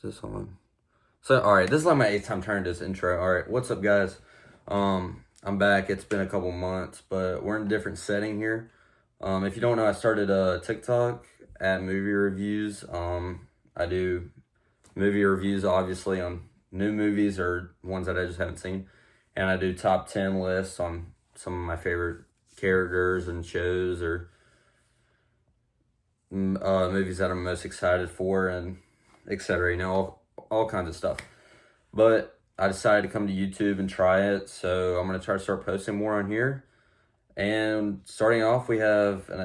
this on? So, alright, this is like my 8th time turning this intro. Alright, what's up, guys? I'm back. It's been a couple months, but we're in a different setting here. If you don't know, I started a TikTok at movie reviews. I do movie reviews, obviously, on new movies or ones that I just haven't seen. And I do top 10 lists on some of my favorite characters and shows or movies that I'm most excited for and etc. You know, all kinds of stuff. But I decided to come to YouTube and try it, so I'm gonna try to start posting more on here. And starting off, we have we're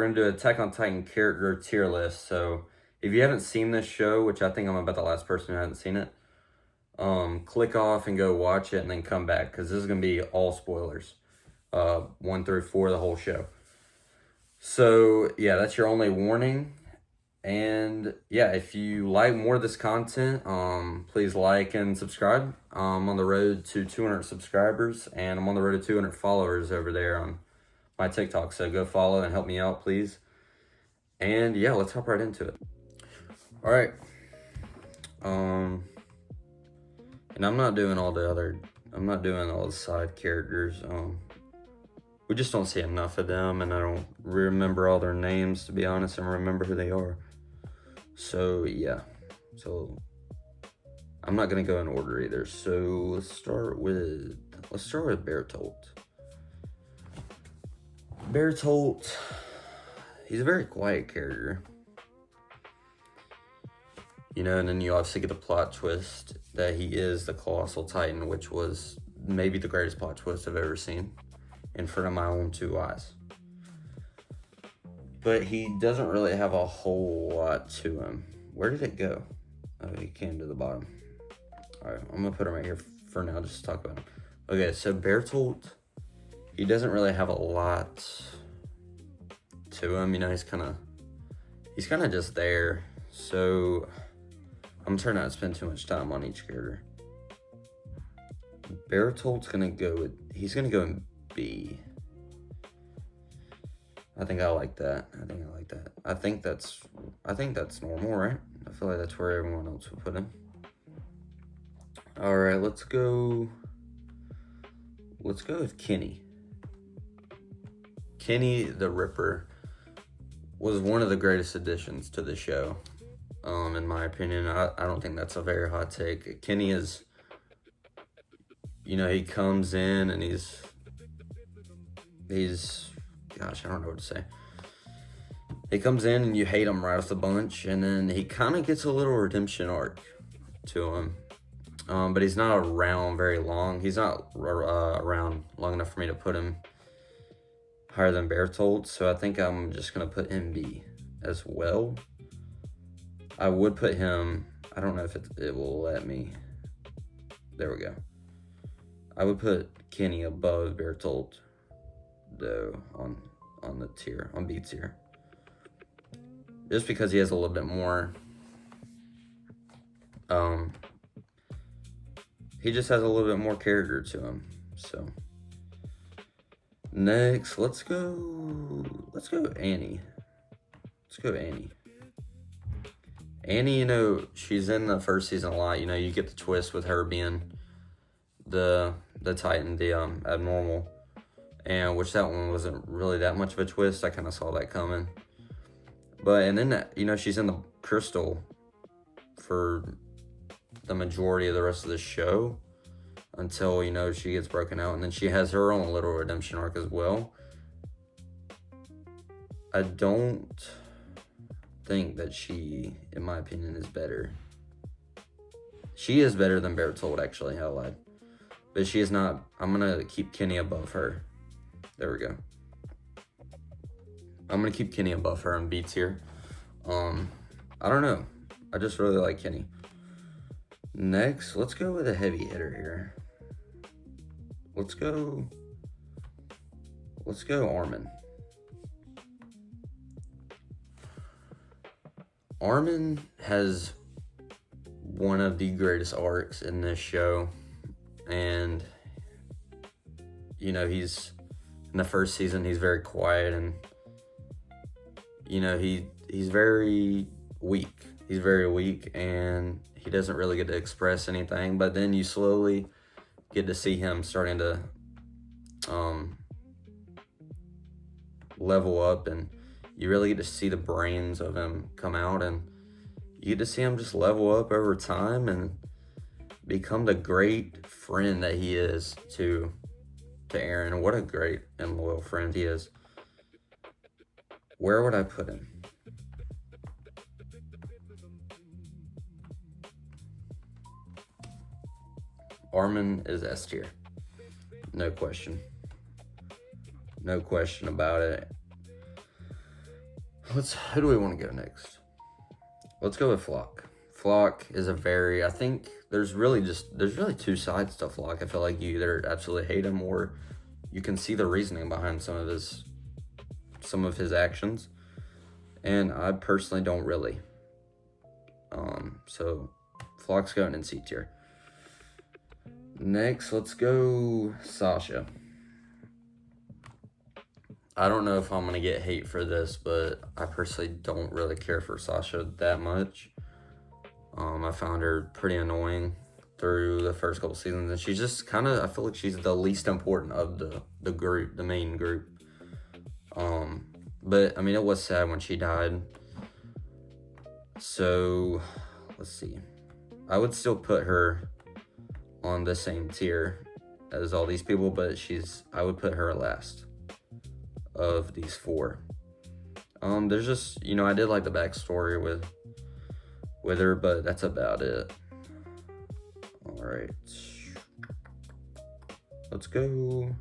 gonna do an Attack on Titan character tier list. So if you haven't seen this show, which I think I'm about the last person who hasn't seen it, click off and go watch it and then come back, because this is gonna be all spoilers, 1 through 4, the whole show. So yeah, that's your only warning. And yeah, if you like more of this content, please like and subscribe. I'm on the road to 200 subscribers, and I'm on the road to 200 followers over there on my TikTok. So go follow and help me out, please. And yeah, let's hop right into it. All right. And I'm not doing all the side characters. We just don't see enough of them, and I don't remember all their names, to be honest, and remember who they are. So yeah, so I'm not gonna go in order either. So let's start with Bertolt. Bertolt, he's a very quiet character, you know, and then you obviously get the plot twist that he is the Colossal Titan, which was maybe the greatest plot twist I've ever seen in front of my own 2 eyes. But he doesn't really have a whole lot to him. Where did it go? Oh, he came to the bottom. Alright, I'm gonna put him right here for now just to talk about him. Okay, so Bertolt, he doesn't really have a lot to him. You know, he's kind of just there. So I'm trying not to spend too much time on each character. Bertolt's gonna go in B. I think I like that. I think that's normal, right? I feel like that's where everyone else would put him. All right, let's go with Kenny. Kenny the Ripper was one of the greatest additions to the show, in my opinion. I don't think that's a very hot take. Kenny is, you know, he comes in and he's gosh, I don't know what to say. He comes in and you hate him right off the bunch, and then he kind of gets a little redemption arc to him. But he's not around very long. He's not around long enough for me to put him higher than Bertolt, so I think I'm just going to put him B as well. I would put him, I don't know if it will let me. There we go. I would put Kenny above Bertolt, though, on the tier, on B tier, just because he has a little bit more, he just has a little bit more character to him. So next, let's go Annie. Annie, you know, she's in the first season a lot. You know, you get the twist with her being the Titan, the abnormal, and which that one wasn't really that much of a twist. I kind of saw that coming. But, and then, you know, she's in the crystal for the majority of the rest of the show until, you know, she gets broken out. And then she has her own little redemption arc as well. I don't think that she, in my opinion, is better. She is better than Bertolt, actually, I lied. But she is not. I'm going to keep Kenny above her. There we go. I'm going to keep Kenny above her in B tier. I don't know. I just really like Kenny. Next, let's go with a heavy hitter here. Let's go Armin. Armin has one of the greatest arcs in this show. And, you know, he's in the first season, he's very quiet, and, you know, he's very weak. he's very weak and he doesn't really get to express anything. But then you slowly get to see him starting to level up, and you really get to see the brains of him come out, and you get to see him just level up over time and become the great friend that he is to Eren. What a great and loyal friend he is. Where would I put him? Armin is S tier. No question. No question about it. Who do we want to go next? Let's go with Flock. Flock is I think there's really two sides to Flock. I feel like you either absolutely hate him or you can see the reasoning behind some of his actions. And I personally don't really. So Flock's going in C tier. Next, let's go Sasha. I don't know if I'm going to get hate for this, but I personally don't really care for Sasha that much. I found her pretty annoying through the first couple seasons, and she's just I feel like she's the least important of the group, the main group. But, I mean, it was sad when she died. So, let's see. I would still put her on the same tier as all these people, but I would put her last of these four. There's just, I did like the backstory with her, but that's about it. All right. Let's go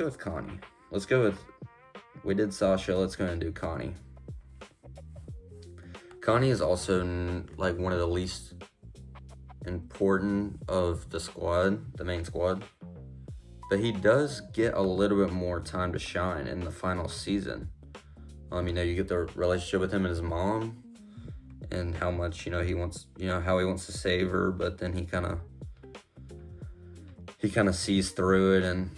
with Connie. We did Sasha, let's go and do Connie. Connie is also like one of the least important of the squad, the main squad. But he does get a little bit more time to shine in the final season. You get the relationship with him and his mom and how much, he wants, how he wants to save her, but then he kind of sees through it and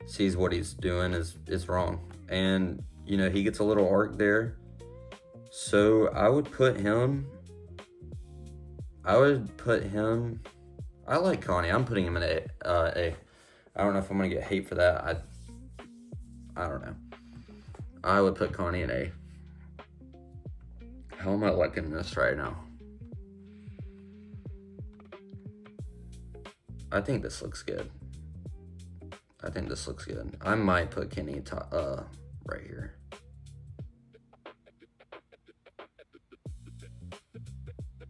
sees what he's doing is wrong. And, he gets a little arc there. So I would put him. I like Connie. I'm putting him in A. I don't know if I'm gonna get hate for that. I don't know. I would put Connie in A. How am I liking this right now? I think this looks good. I might put Kenny right here.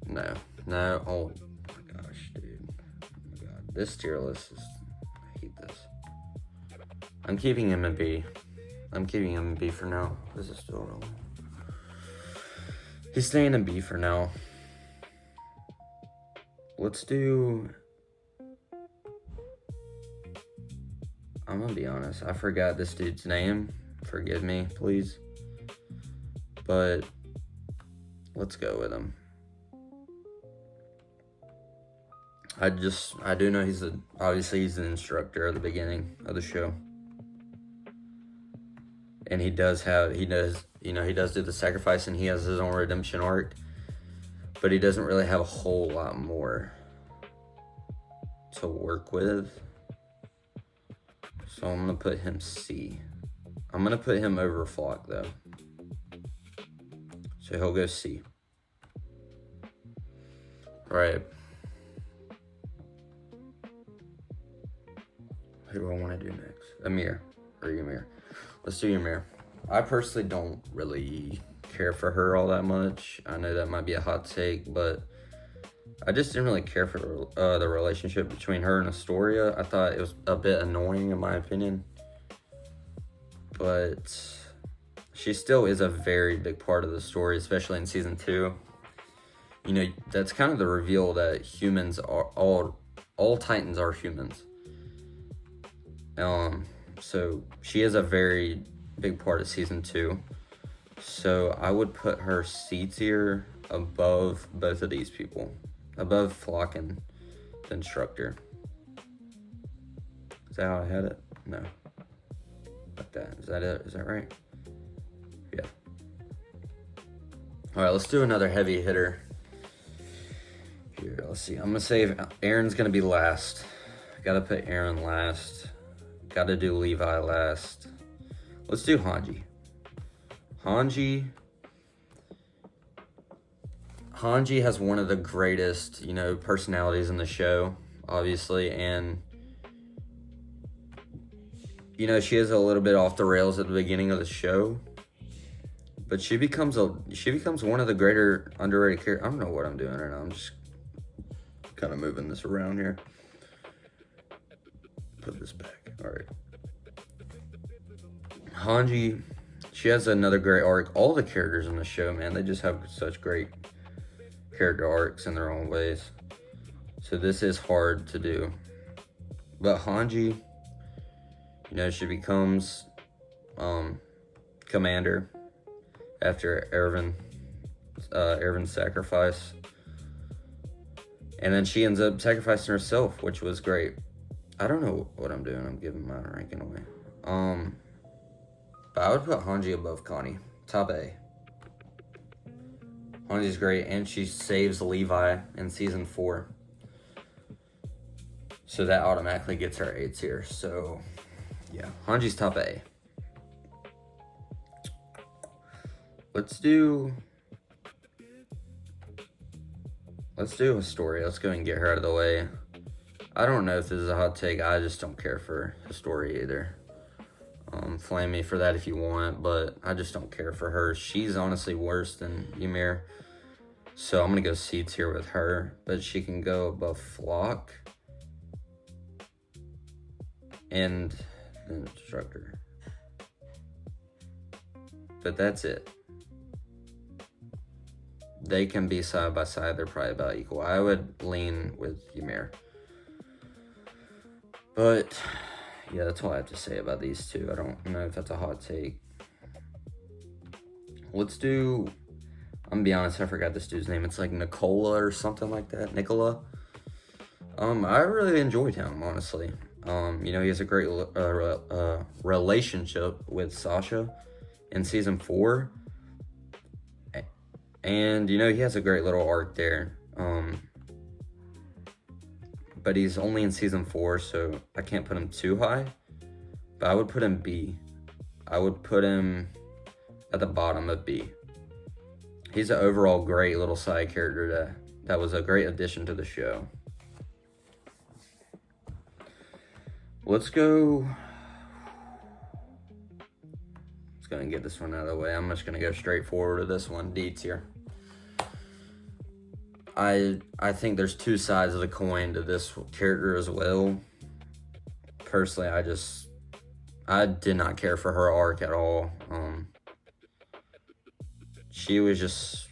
No. Oh my gosh, dude. Oh my god. This tier list I hate this. I'm keeping him in B. For now. This is still rolling. He's staying in B for now. Let's do... I'm gonna be honest. I forgot this dude's name. Forgive me, please. But let's go with him. I do know he's an instructor at the beginning of the show. And he does do the sacrifice and he has his own redemption arc. But he doesn't really have a whole lot more to work with. So I'm going to put him C. I'm going to put him over Flock though. So he'll go C. Right. Who do I want to do next? Ymir or Ymir. Let's do Ymir. I personally don't really care for her all that much. I know that might be a hot take, but I just didn't really care for the relationship between her and Astoria. I thought it was a bit annoying in my opinion. But she still is a very big part of the story, especially in season 2. That's kind of the reveal that humans are all Titans are humans. So she is a very big part of season 2. So I would put her C tier above both of these people. Above Flock and the instructor. Is that how I had it? No. Like that. Is that it? Is that right? All right, let's do another heavy hitter. Here, let's see. I'm gonna say Aaron's gonna be last. Gotta put Aaron last. Gotta do Levi last. Let's do Hanji. Hanji has one of the greatest, personalities in the show, obviously, and she is a little bit off the rails at the beginning of the show, but she becomes one of the greater underrated characters. I don't know what I'm doing right now. I'm just kind of moving this around here. Put this back. All right. Hanji, she has another great arc. All the characters in the show, man, they just have such great character arcs in their own ways. So this is hard to do. But Hanji, she becomes commander after Erwin's sacrifice. And then she ends up sacrificing herself, which was great. I don't know what I'm doing. I'm giving my ranking away. But I would put Hanji above Connie. Top A. Hanji's great, and she saves Levi in season 4. So that automatically gets her A tier. So, yeah. Hanji's top A. Let's do Historia. Let's go and get her out of the way. I don't know if this is a hot take. I just don't care for Historia either. Flame me for that if you want, but I just don't care for her. She's honestly worse than Ymir. So I'm going to go C tier with her, but she can go above Flock and the Instructor. But that's it. They can be side by side. They're probably about equal. I would lean with Ymir. But yeah, that's all I have to say about these two. I don't know if that's a hot take. I'm gonna be honest, I forgot this dude's name. It's like Nicola or something like that. Nicola. I really enjoyed him, honestly. He has a great relationship with Sasha in season 4. And, he has a great little arc there. But he's only in season 4, so I can't put him too high. But I would put him B. I would put him at the bottom of B. He's an overall great little side character that was a great addition to the show. Let's go and get this one out of the way. I'm just going to go straight forward to this one, D tier. I think there's two sides of the coin to this character as well. Personally, I did not care for her arc at all. She was just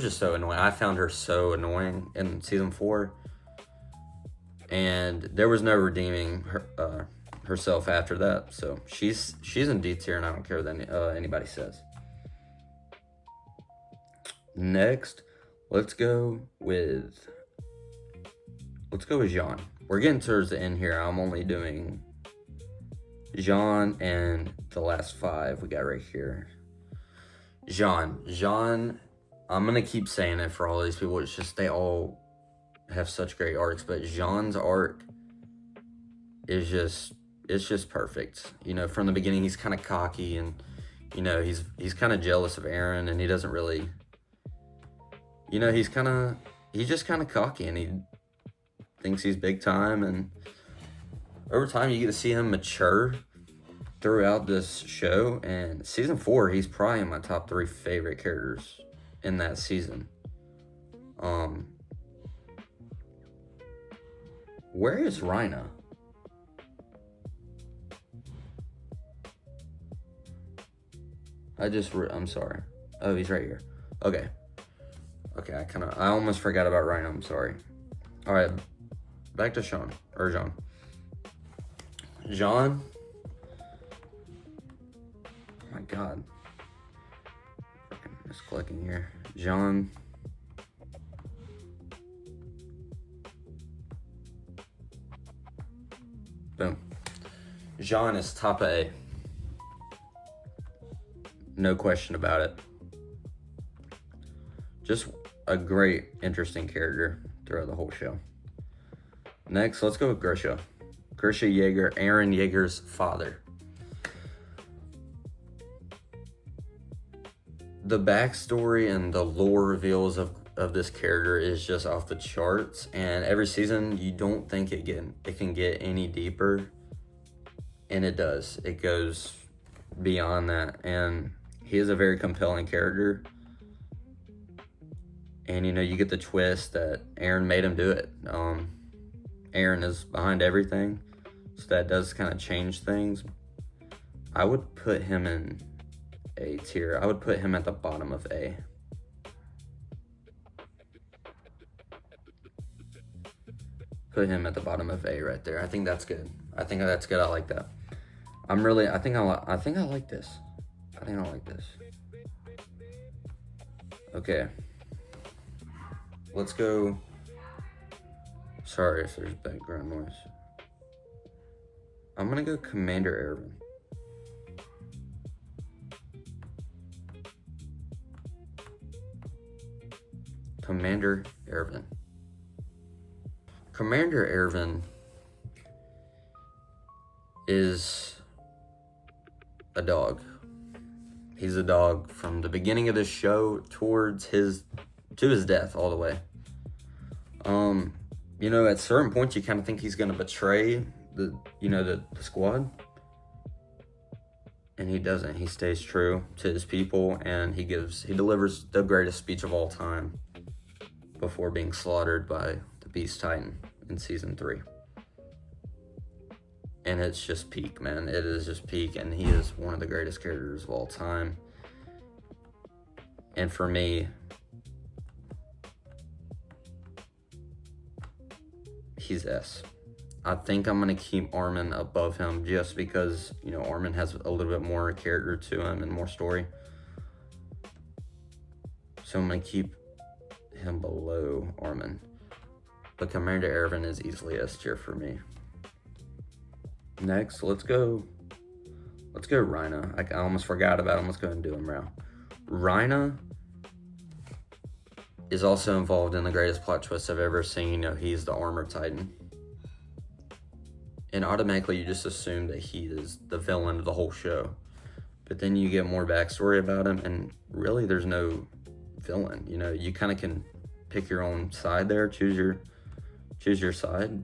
so annoying. I found her so annoying in season 4, and there was no redeeming herself after that. So she's in D tier, and I don't care what anybody says. Next, let's go with Jean. We're getting towards the end here. I'm only doing Jean and the last 5 we got right here. Jean, I'm gonna keep saying it for all these people. It's just they all have such great arcs, but Jean's arc is just perfect. From the beginning, he's kind of cocky, and he's kind of jealous of Eren, and he doesn't really. He's just kind of cocky, and he thinks he's big time, and over time you get to see him mature throughout this show, and season 4, he's probably in my top 3 favorite characters in that season. Where is Rhina? I'm sorry. Oh, he's right here. Okay, I almost forgot about Rhino. I'm sorry. All right, back to Jean. Jean. Oh my God. Freaking misclicking here. Jean. Boom. Jean is top A. No question about it. Just a great, interesting character throughout the whole show. Next, let's go with Grisha. Grisha Yeager, Eren Yeager's father. The backstory and the lore reveals of this character is just off the charts, and every season you don't think it can get any deeper, and it does. It goes beyond that, and he is a very compelling character. And you get the twist that Eren made him do it. Eren is behind everything, so that does kind of change things. I would put him in A tier. I would put him at the bottom of A. Put him at the bottom of A right there. I think that's good. I think that's good. I like that. I think I like this. I think I like this. Okay. Let's go. Sorry if there's background noise. I'm gonna go Commander Erwin. Commander Erwin. Commander Erwin is a dog. He's a dog from the beginning of the show to his death all the way. At certain points you kind of think he's gonna betray the squad, and he doesn't. He stays true to his people, and he delivers the greatest speech of all time before being slaughtered by the Beast Titan in season 3. And it's just peak, man. It is just peak, and he is one of the greatest characters of all time. And for me, he's S. I think I'm going to keep Armin above him just because, Armin has a little bit more character to him and more story. So I'm going to keep him below Armin. But Commander Erwin is easily S tier for me. Next, let's go Rhina. I almost forgot about him. Let's go ahead and do him now. Rhina is also involved in the greatest plot twist I've ever seen. He's the Armor Titan. And automatically you just assume that he is the villain of the whole show. But then you get more backstory about him, and really there's no villain. You kind of can pick your own side there, choose your side.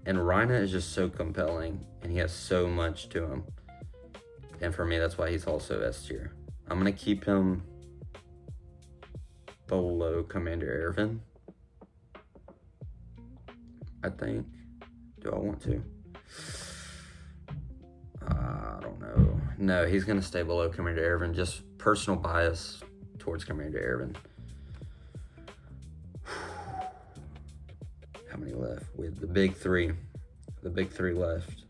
And Rhina is just so compelling, and he has so much to him. And for me, that's why he's also S tier. I'm going to keep him below Commander Erwin, I think. Do I want to? I don't know. No, he's going to stay below Commander Erwin. Just personal bias towards Commander Erwin. How many left? With the big three. The big three left.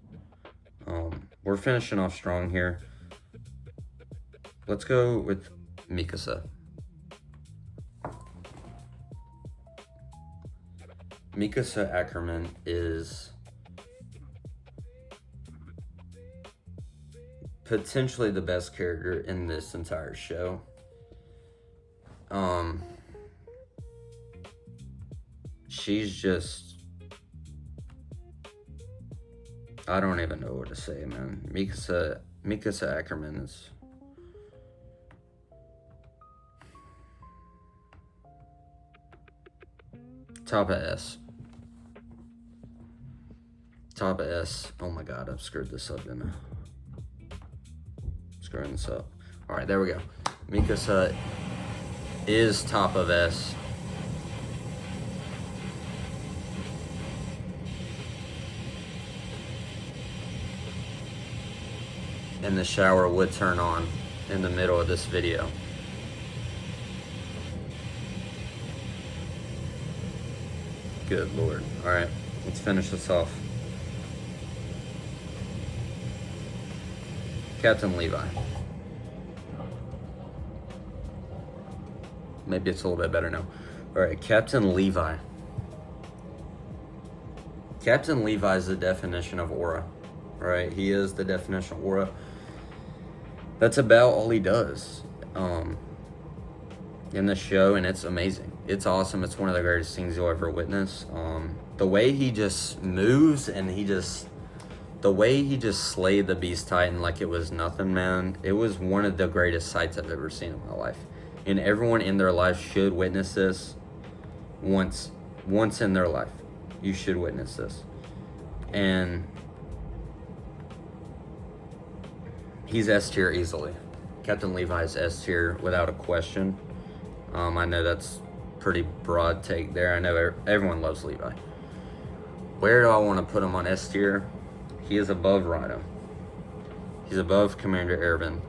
We're finishing off strong here. Let's go with Mikasa. Mikasa Ackerman is potentially the best character in this entire show. She's just, I don't even know what to say, man. Mikasa Ackerman is top of S. Top of S. Oh my god, I've screwed this up, didn't I? Screwing this up. Alright, there we go. Mikasa is top of S. And the shower would turn on in the middle of this video. Good lord. Alright, let's finish this off. Captain Levi. Maybe it's a little bit better now. Alright, Captain Levi. Captain Levi is the definition of aura. Right? He is the definition of aura. That's about all he does. in the show, and it's amazing. It's awesome. It's one of the greatest things you'll ever witness. The way he just moves, and the way he just slayed the Beast Titan like it was nothing, man. It was one of the greatest sights I've ever seen in my life. And everyone in their life should witness this once in their life. You should witness this. And he's S tier easily. Captain Levi is S tier without a question. I know that's pretty broad take there. I know everyone loves Levi. Where do I want to put him on S tier? He is above Rhino. He's above Commander Erwin.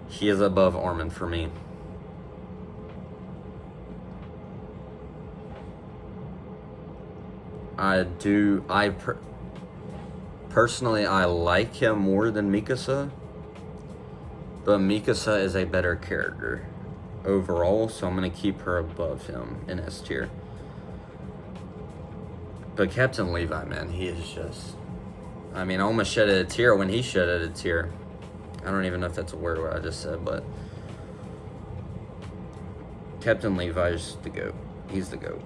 He is above Armin for me. Personally, I like him more than Mikasa, but Mikasa is a better character overall, so I'm going to keep her above him in S tier. But Captain Levi, man, he is just... I mean, I almost shedded a tear when he shedded a tear. I don't even know if that's a word what I just said, but... Captain Levi is the GOAT. He's the GOAT.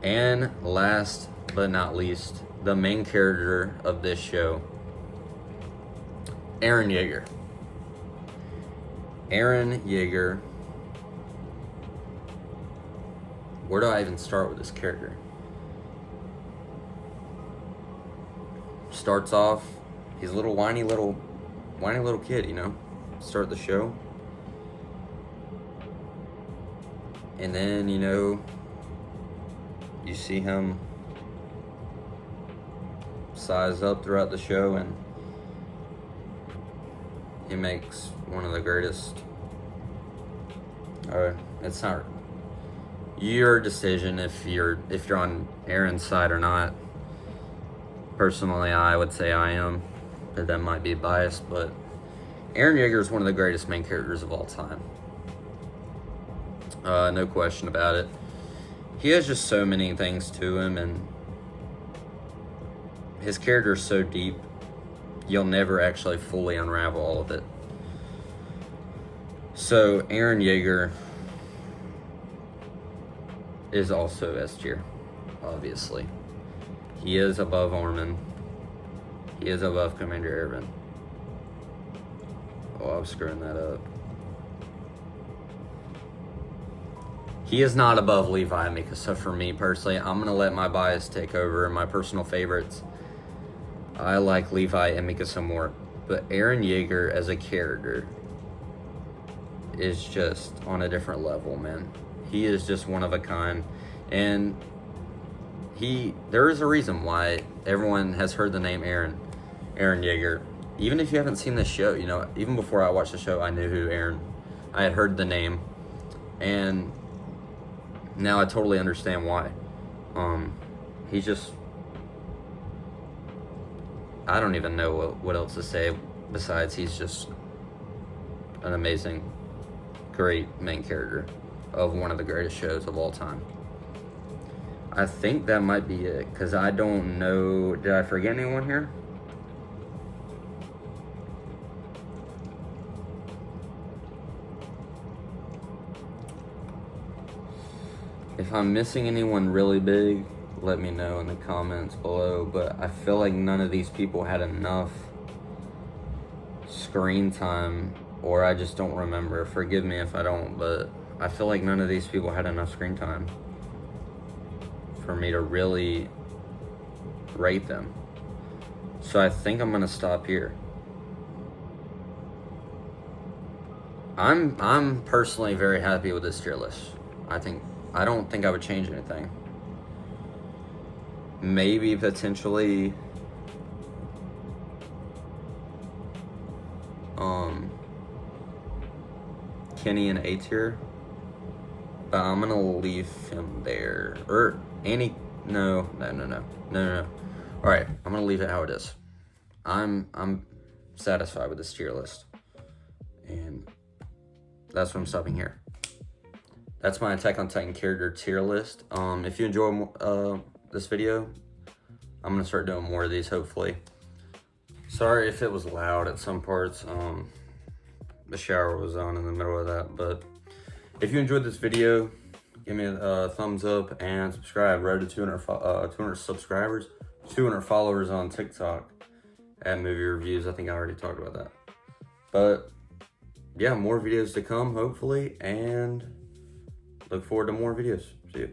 And last but not least, the main character of this show, Eren Yeager. Eren Yeager. Where do I even start with this character? Starts off, he's a little whiny little kid, you know, start the show. And then, you know, you see him size up throughout the show, and he makes one of the greatest, it's not your decision if you're on Eren's side or not. Personally, I would say I am, but that might be biased, but Eren Yeager is one of the greatest main characters of all time. No question about it. He has just so many things to him, and his character is so deep, you'll never actually fully unravel all of it. So, Eren Yeager is also S tier, obviously. He is above Armin. He is above Commander Erwin. Oh, I was screwing that up. He is not above Levi and Mikasa for me personally. I'm going to let my bias take over and my personal favorites. I like Levi and Mikasa more. But Eren Yeager as a character is just on a different level, man. He is just one of a kind. And there is a reason why everyone has heard the name Eren Yeager. Even if you haven't seen the show, you know, even before I watched the show, I knew who I had heard the name. And now I totally understand why. He's just, I don't even know what else to say besides he's just an amazing, great main character of one of the greatest shows of all time. I think that might be it, because I don't know, did I forget anyone here? If I'm missing anyone really big, let me know in the comments below, but I feel like none of these people had enough screen time, or I just don't remember. Forgive me if I don't, but I feel like none of these people had enough screen time for me to really rate them. So I think I'm gonna stop here. I'm personally very happy with this tier list. I don't think I would change anything. Maybe potentially Kenny in A tier, but I'm gonna leave him there. Or Annie, no. All right, I'm gonna leave it how it is. I'm satisfied with this tier list, and that's why I'm stopping here. That's my Attack on Titan character tier list. If you enjoy this video, I'm gonna start doing more of these, hopefully. Sorry if it was loud at some parts. The shower was on in the middle of that, but If you enjoyed this video, give me a thumbs up and subscribe. We're at 200 subscribers, 200 followers on TikTok at Movie Reviews. I think I already talked about that. But yeah, more videos to come, hopefully, and look forward to more videos. See you.